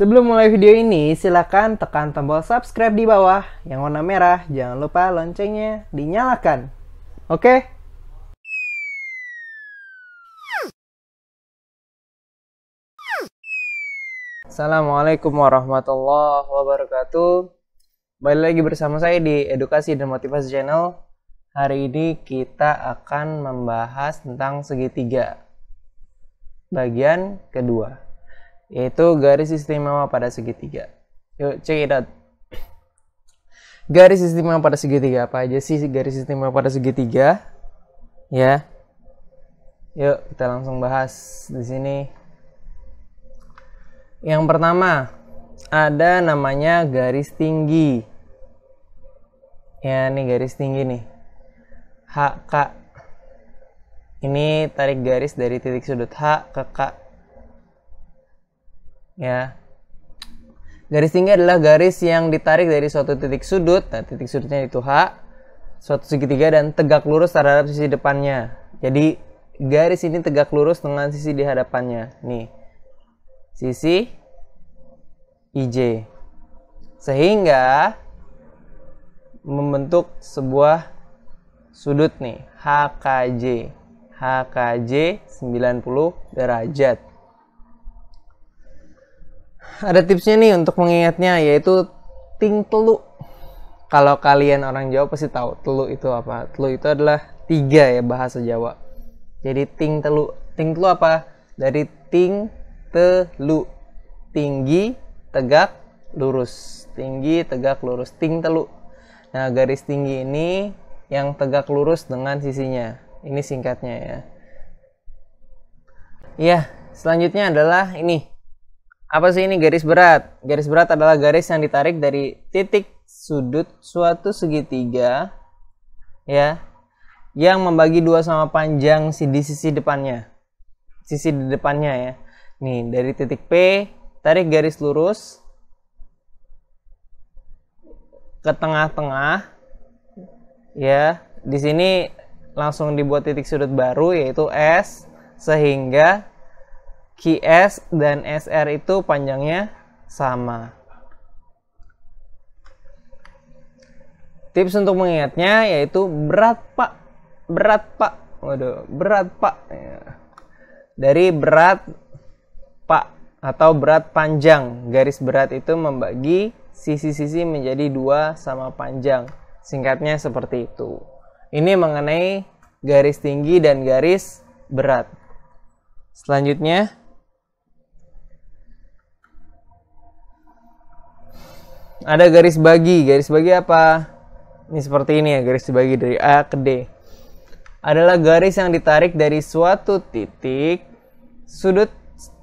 Sebelum mulai video ini, silakan tekan tombol subscribe di bawah yang warna merah. Jangan lupa loncengnya dinyalakan. Oke? Assalamualaikum warahmatullahi wabarakatuh. Balik lagi bersama saya di Edukasi dan Motivasi Channel. Hari ini kita akan membahas tentang segitiga bagian kedua, yaitu garis istimewa pada segitiga. Yuk check it out. Garis istimewa pada segitiga, apa aja sih garis istimewa pada segitiga? Ya. Yuk kita langsung bahas di sini. Yang pertama ada namanya garis tinggi. Ya, nih garis tinggi nih. HK. Ini tarik garis dari titik sudut H ke K. Ya. Garis tinggi adalah garis yang ditarik dari suatu titik sudut. Nah, titik sudutnya itu H, suatu segitiga dan tegak lurus terhadap sisi depannya. Jadi, garis ini tegak lurus dengan sisi di hadapannya. Nih. Sisi IJ. Sehingga membentuk sebuah sudut nih, HKJ. HKJ 90 derajat. Ada tipsnya nih untuk mengingatnya, yaitu ting telu. Kalau kalian orang Jawa pasti tahu telu itu apa. Telu itu adalah 3 ya bahasa Jawa. Jadi ting telu. Ting telu apa? Dari ting telu. Tinggi, tegak, lurus. Tinggi, tegak, lurus. Ting telu. Nah, garis tinggi ini yang tegak lurus dengan sisinya. Ini singkatnya ya. Ya, selanjutnya adalah ini. Apa sih ini garis berat? Garis berat adalah garis yang ditarik dari titik sudut suatu segitiga ya, yang membagi 2 sama panjang di sisi depannya. Sisi di depannya ya. Nih, dari titik P tarik garis lurus ke tengah-tengah ya. Di sini langsung dibuat titik sudut baru yaitu S, sehingga QS dan SR itu panjangnya sama. Tips untuk mengingatnya yaitu berat pak. Berat pak. Waduh, berat pak. Dari berat pak atau berat panjang. Garis berat itu membagi sisi-sisi menjadi 2 sama panjang. Singkatnya seperti itu. Ini mengenai garis tinggi dan garis berat. Selanjutnya ada garis bagi. Garis bagi apa? Ini seperti ini ya, garis dibagi dari A ke D. Adalah garis yang ditarik dari suatu titik sudut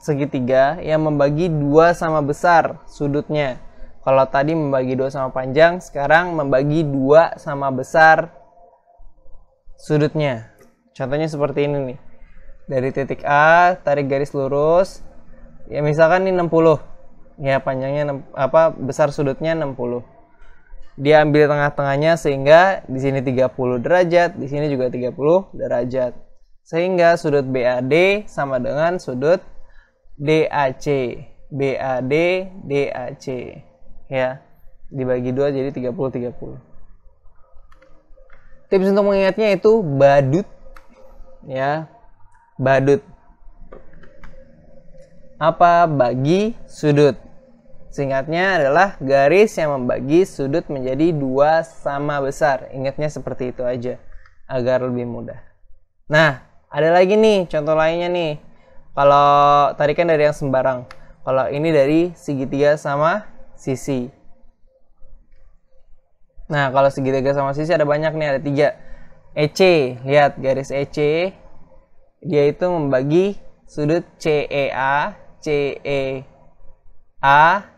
segitiga yang membagi 2 sama besar sudutnya. Kalau tadi membagi 2 sama panjang, sekarang membagi 2 sama besar sudutnya. Contohnya seperti ini nih. Dari titik A tarik garis lurus. Ya misalkan ini 60. Ya panjangnya besar sudutnya 60. Dia ambil tengah-tengahnya sehingga di sini 30 derajat, di sini juga 30 derajat. Sehingga sudut BAD sama dengan sudut DAC. BAD DAC. Ya. Dibagi 2 jadi 30 30. Tips untuk mengingatnya itu badut ya. Badut. Apa? Bagi sudut. Singkatnya adalah garis yang membagi sudut menjadi 2 sama besar. Ingatnya seperti itu aja agar lebih mudah. Nah, ada lagi nih contoh lainnya nih. Kalau tarikan dari yang sembarang. Kalau ini dari segitiga sama sisi. Nah, kalau segitiga sama sisi ada banyak nih, ada 3. EC, lihat garis EC. Dia itu membagi sudut CEA, CEA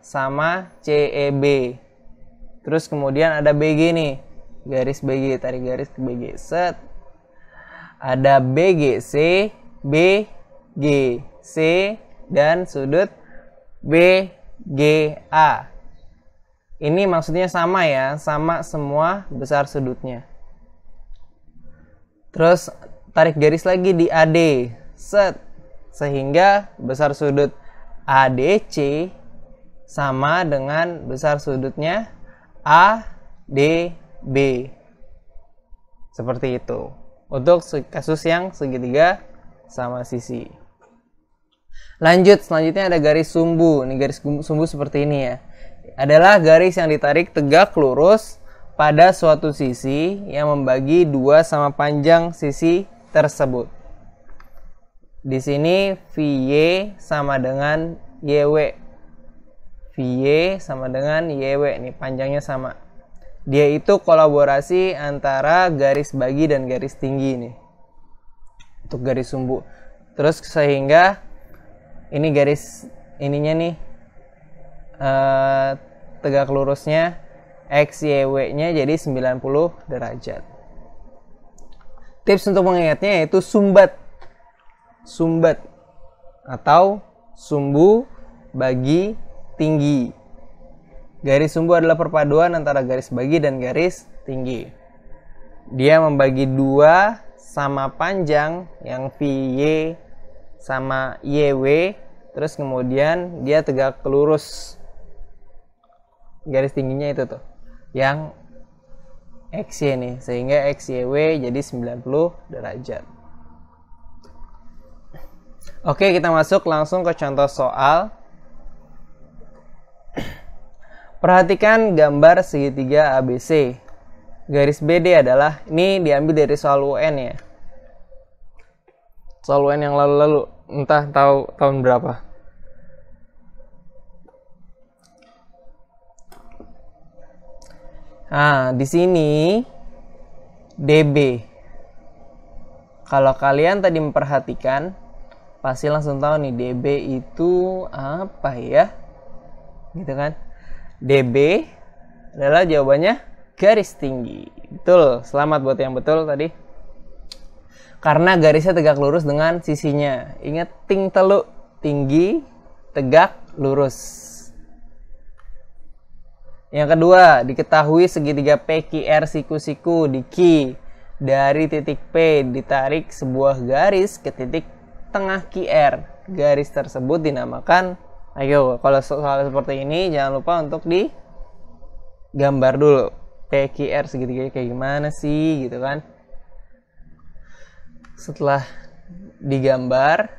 sama CEB. Terus kemudian ada BG nih. Garis BG, tarik garis ke BG. Set. Ada BGC, BGC dan sudut BGA. Ini maksudnya sama ya, sama semua besar sudutnya. Terus tarik garis lagi di AD, set, sehingga besar sudut ADC sama dengan besar sudutnya ADB. Seperti itu. Untuk kasus yang segitiga sama sisi. Lanjut, selanjutnya ada garis sumbu. Ini garis sumbu seperti ini ya. Adalah garis yang ditarik tegak lurus pada suatu sisi yang membagi dua sama panjang sisi tersebut. Di sini VY sama dengan YW. VY sama dengan YW. Nih panjangnya sama. Dia itu kolaborasi antara garis bagi dan garis tinggi nih. Untuk garis sumbu. Terus sehingga ini garis ininya nih tegak lurusnya X, Y, W-nya jadi 90 derajat. Tips untuk mengingatnya yaitu sumbat. Sumbat atau sumbu bagi tinggi. Garis sumbu adalah perpaduan antara garis bagi dan garis tinggi. Dia membagi dua sama panjang yang VY sama YW, terus kemudian dia tegak lurus. Garis tingginya itu tuh yang XY nih, sehingga XYW jadi 90 derajat. Oke, kita masuk langsung ke contoh soal. Perhatikan gambar segitiga ABC. Garis BD adalah, ini diambil dari soal UN ya. Soal UN yang lalu-lalu, entah tahu tahun berapa. Nah, di sini DB. Kalau kalian tadi memperhatikan, pasti langsung tahu nih DB itu apa ya? Gitu kan? DB adalah jawabannya garis tinggi. Betul, selamat buat yang betul tadi. Karena garisnya tegak lurus dengan sisinya. Ingat ting telu, tinggi, tegak, lurus. Yang kedua, diketahui segitiga PQR siku-siku di Q dari titik P ditarik sebuah garis ke titik tengah QR. Garis tersebut dinamakan, ayo kalau soal seperti ini jangan lupa untuk digambar dulu. PQR segitiga kayak gimana sih gitu kan. Setelah digambar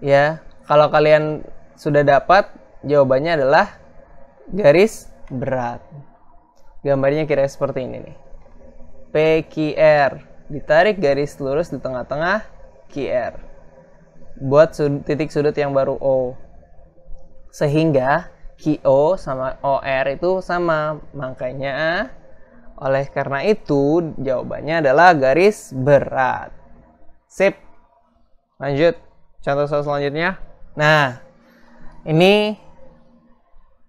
ya, kalau kalian sudah dapat, jawabannya adalah garis berat. Gambarnya kira seperti ini nih. PQR ditarik garis lurus di tengah-tengah QR. Buat titik sudut yang baru O. Sehingga QO sama OR itu sama. Makanya oleh karena itu jawabannya adalah garis berat. Sip. Lanjut. Contoh soal selanjutnya. Nah, ini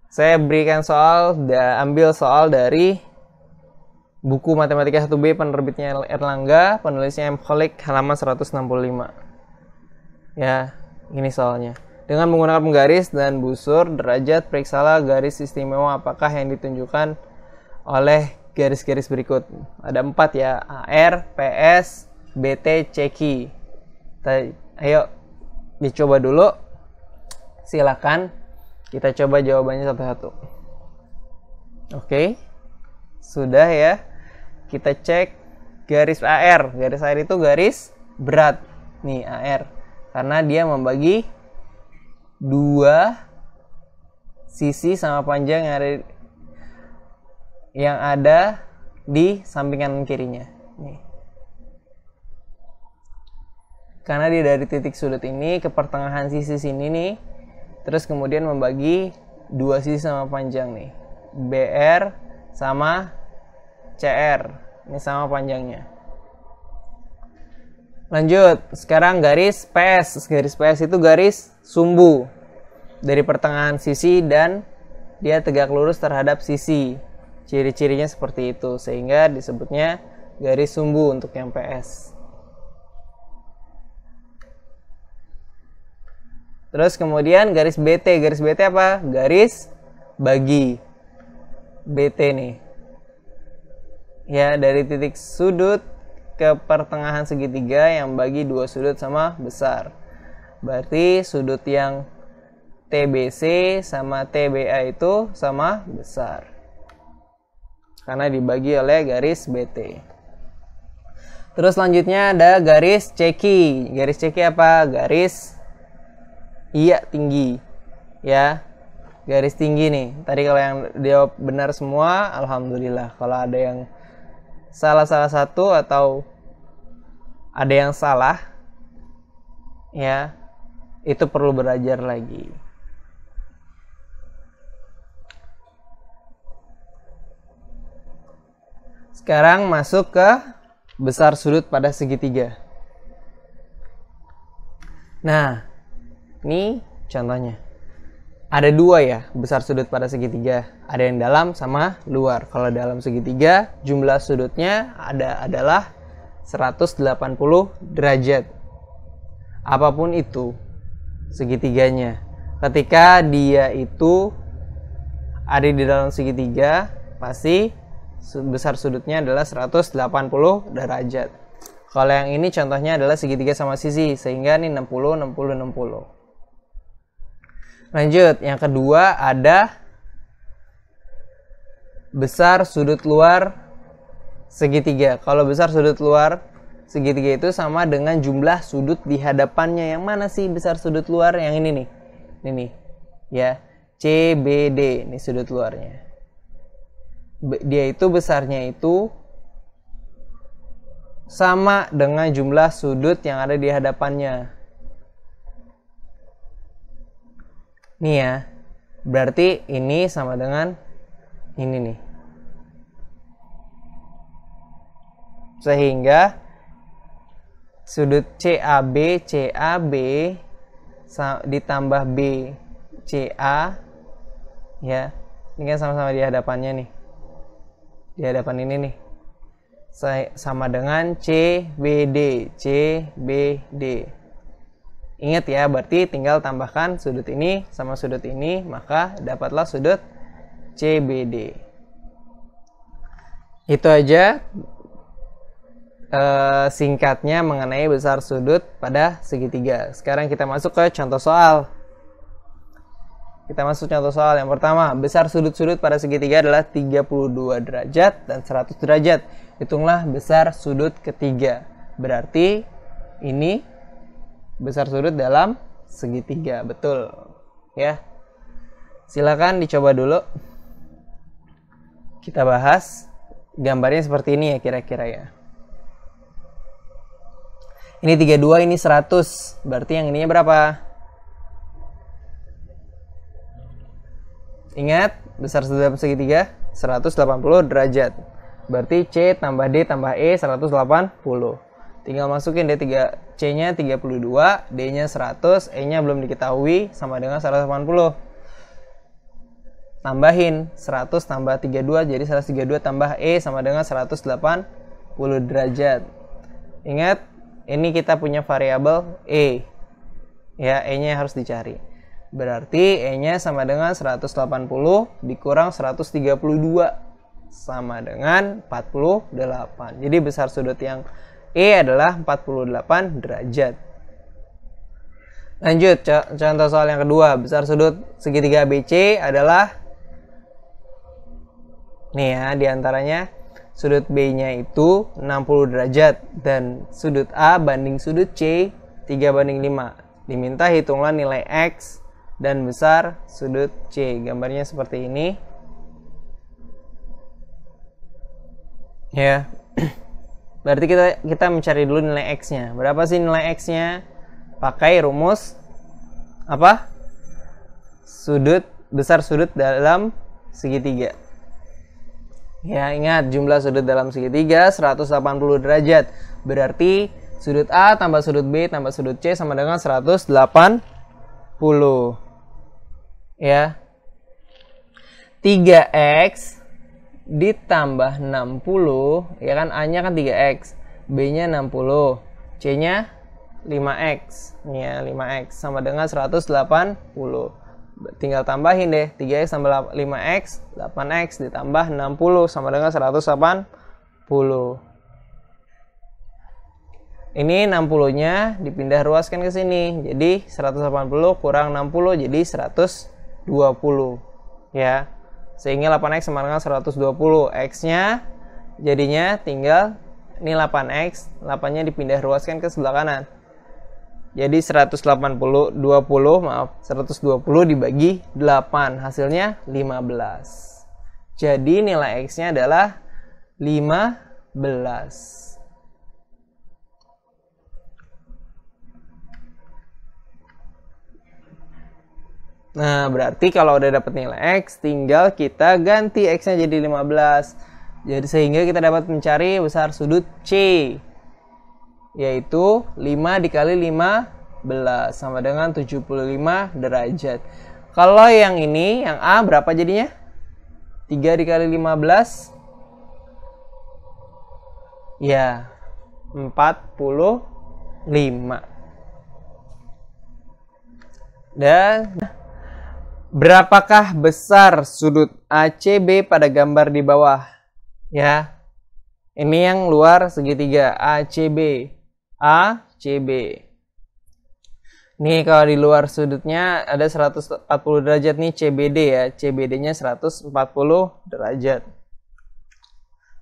saya berikan ambil soal dari buku Matematika 1B penerbitnya Erlangga, penulisnya M. Kholik, halaman 165. Ya, ini soalnya. Dengan menggunakan penggaris dan busur derajat, periksalah garis istimewa apakah yang ditunjukkan oleh garis-garis berikut. Ada 4 ya, AR, PS, BT, CQ. Ayo dicoba dulu. Silakan kita coba jawabannya satu-satu. Oke. Sudah ya. Kita cek garis AR. Garis AR itu garis berat. Nih AR. Karena dia membagi dua sisi sama panjang yang ada di samping kanan kirinya. Nih. Karena dia dari titik sudut ini ke pertengahan sisi sini nih. Terus kemudian membagi dua sisi sama panjang nih. BR sama CR. Ini sama panjangnya. Lanjut. Sekarang garis PS. Garis PS itu garis sumbu. Dari pertengahan sisi dan dia tegak lurus terhadap sisi. Ciri-cirinya seperti itu. Sehingga disebutnya garis sumbu untuk yang PS. Terus kemudian garis BT. Garis BT apa? Garis bagi. BT nih. Ya, dari titik sudut ke pertengahan segitiga yang bagi dua sudut sama besar. Berarti sudut yang TBC sama TBA itu sama besar. Karena dibagi oleh garis BT. Terus selanjutnya ada garis CQ. Garis CQ apa? Garis iya tinggi. Ya. Garis tinggi nih. Tadi kalau yang jawab benar semua, alhamdulillah. Kalau ada yang salah satu atau ada yang salah, ya, itu perlu belajar lagi. Sekarang masuk ke besar sudut pada segitiga. Nah, ini contohnya. Ada dua ya besar sudut pada segitiga. Ada yang dalam sama luar. Kalau dalam segitiga, jumlah sudutnya adalah 180 derajat. Apapun itu segitiganya. Ketika dia itu ada di dalam segitiga, pasti besar sudutnya adalah 180 derajat. Kalau yang ini contohnya adalah segitiga sama sisi, sehingga ini 60, 60, 60. Lanjut, yang kedua ada besar sudut luar segitiga. Kalau besar sudut luar segitiga itu sama dengan jumlah sudut di hadapannya. Yang mana sih besar sudut luar? Yang ini nih. Ini nih. Ya, CBD. Ini sudut luarnya. Dia itu besarnya itu sama dengan jumlah sudut yang ada di hadapannya. Nih ya, berarti ini sama dengan ini nih. Sehingga sudut CAB ditambah BCA, ya, ini kan sama-sama di hadapannya nih. Di hadapan ini nih. Sama dengan CBD. Ingat ya, berarti tinggal tambahkan sudut ini sama sudut ini, maka dapatlah sudut CBD. Itu aja singkatnya mengenai besar sudut pada segitiga. Sekarang kita masuk ke contoh soal. Kita masuk contoh soal yang pertama. Besar sudut-sudut pada segitiga adalah 32 derajat dan 100 derajat. Hitunglah besar sudut ketiga. Berarti ini besar sudut dalam segitiga, betul ya. Silakan dicoba dulu. Kita bahas gambarnya seperti ini ya kira-kira ya. Ini 32, ini 100. Berarti yang ininya berapa? Ingat, besar sudut dalam segitiga 180 derajat. Berarti C tambah D tambah E 180. Tinggal masukin C-nya 32, D-nya 100, E-nya belum diketahui sama dengan 180. Tambahin 100 tambah 32 jadi 132 tambah E sama dengan 180 derajat. Ingat, ini kita punya variabel E. Ya, E-nya harus dicari. Berarti E-nya sama dengan 180 dikurang 132 sama dengan 48. Jadi besar sudut yang E adalah 48 derajat. Lanjut, contoh soal yang kedua. Besar sudut segitiga ABC adalah, nih ya, diantaranya sudut B-nya itu 60 derajat dan sudut A banding sudut C 3:5. Diminta hitunglah nilai X dan besar sudut C. Gambarnya seperti ini. Ya. Berarti kita mencari dulu nilai X-nya. Berapa sih nilai X-nya? Pakai rumus apa? Besar sudut dalam segitiga. Ya, ingat jumlah sudut dalam segitiga 180 derajat. Berarti sudut A tambah sudut B tambah sudut C sama dengan 180. Ya. 3X ditambah 60, ya kan, A-nya kan 3X, B-nya 60, C-nya 5X. Ya, 5X sama dengan 180. Tinggal tambahin deh, 3X tambah 5X, 8X ditambah 60 sama dengan 180. Ini 60-nya dipindah ruaskan ke sini. Jadi 180 kurang 60 jadi 120 ya. Sehingga 8x sama dengan 120. X-nya jadinya tinggal ini 8x, 8-nya dipindah ruaskan ke sebelah kanan. Jadi 120 dibagi 8, hasilnya 15. Jadi nilai X-nya adalah 15. Nah, berarti kalau udah dapat nilai X, tinggal kita ganti X-nya jadi 15. Jadi sehingga kita dapat mencari besar sudut C, yaitu 5 dikali 15 sama dengan 75 derajat. Kalau yang ini, yang A berapa jadinya? 3 dikali 15? Ya, 45. Dan berapakah besar sudut ACB pada gambar di bawah? Ya, ini yang luar segitiga ACB. Nih kalau di luar sudutnya ada 140 derajat nih CBD ya. CBD-nya 140 derajat.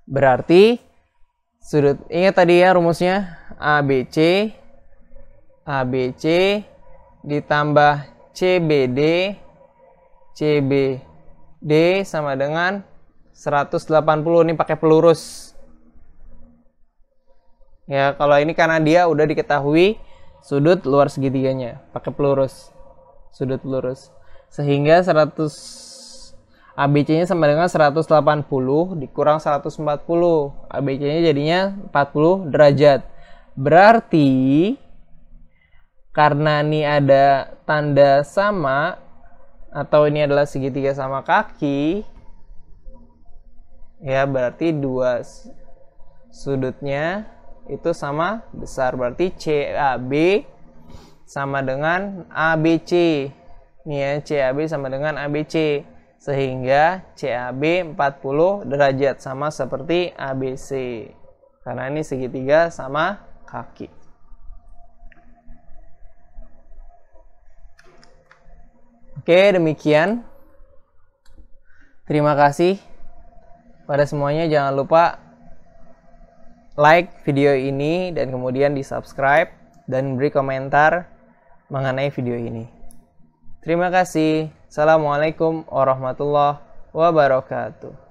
Berarti sudut, ingat tadi ya rumusnya, ABC ditambah CBD sama dengan 180. Ini pakai pelurus. Ya, kalau ini karena dia udah diketahui sudut luar segitiganya, pakai pelurus. Sudut pelurus. Sehingga ABC-nya sama dengan 180 dikurang 140. ABC-nya jadinya 40 derajat. Berarti karena ini ada tanda sama atau ini adalah segitiga sama kaki, ya berarti dua sudutnya itu sama besar. Berarti CAB sama dengan ABC. Nih ya, CAB sama dengan ABC. Sehingga CAB 40 derajat sama seperti ABC. Karena ini segitiga sama kaki. Oke, demikian. Terima kasih pada semuanya. Jangan lupa like video ini dan kemudian di subscribe dan beri komentar mengenai video ini. Terima kasih. Assalamualaikum warahmatullahi wabarakatuh.